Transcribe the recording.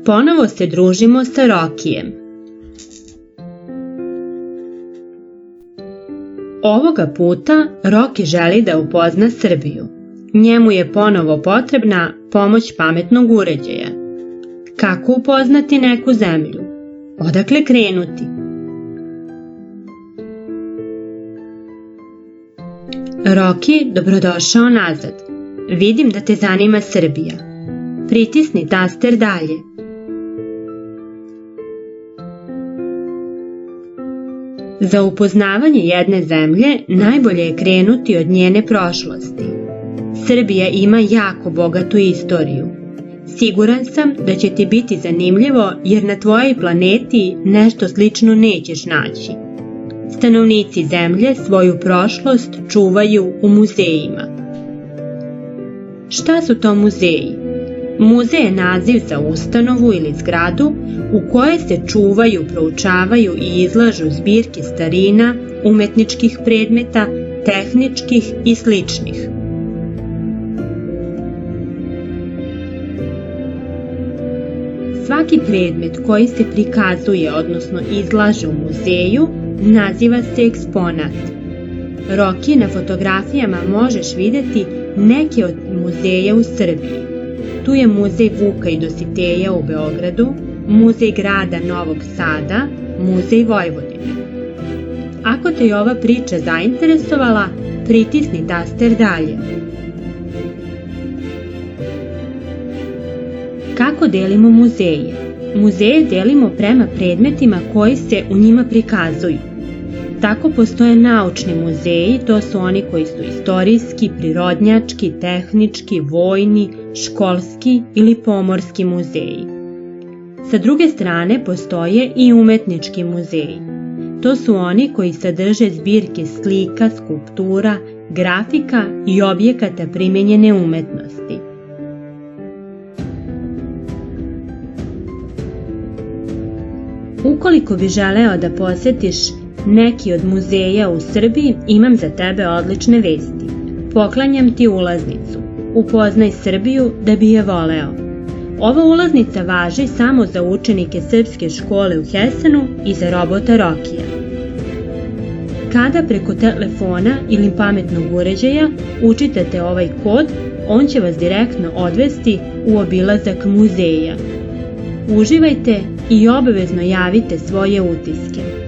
Ponovo se družimo sa Rokijem. Ovoga puta Roki želi da upozna Srbiju. Njemu je ponovo potrebna pomoć pametnog uređaja. Kako upoznati neku zemlju? Odakle krenuti? Roki, dobrodošao nazad. Vidim da te zanima Srbija. Pritisni taster dalje. Za upoznavanje jedne zemlje najbolje je krenuti od njene prošlosti. Srbija ima jako bogatu istoriju. Siguran sam da će ti biti zanimljivo jer na tvojoj planeti nešto slično nećeš naći. Stanovnici zemlje svoju prošlost čuvaju u muzejima. Šta su to muzeji? Muzej je naziv za ustanovu ili zgradu u kojoj se čuvaju, proučavaju i izlažu zbirke starina, umetničkih predmeta, tehničkih i sličnih. Svaki predmet koji se prikazuje, odnosno izlaže u muzeju, naziva se eksponat. Roki, na fotografijama možeš videti neke od muzeja u Srbiji. Tu je muzej Vuka i Dositeja u Beogradu, muzej grada Novog Sada, muzej Vojvodine. Ako te je ova priča zainteresovala, pritisni taster dalje. Kako delimo muzeje? Muzeje delimo prema predmetima koji se u njima prikazuju. Tako postoje naučni muzeji, to su oni koji su istorijski, prirodnjački, tehnički, vojni, školski ili pomorski muzeji. Sa druge strane postoje i umetnički muzeji. To su oni koji sadrže zbirke slika, skulptura, grafika i objekata primenjene umetnosti. Ukoliko bi želeo da posetiš neki od muzeja u Srbiji, imam za tebe odlične vesti. Poklanjam ti ulaznicu. Upoznaj Srbiju da bi je voleo. Ova ulaznica važi samo za učenike srpske škole u Hesenu i za robota Rokija. Kada preko telefona ili pametnog uređaja učitate ovaj kod, on će vas direktno odvesti u obilazak muzeja. Uživajte i obavezno javite svoje utiske.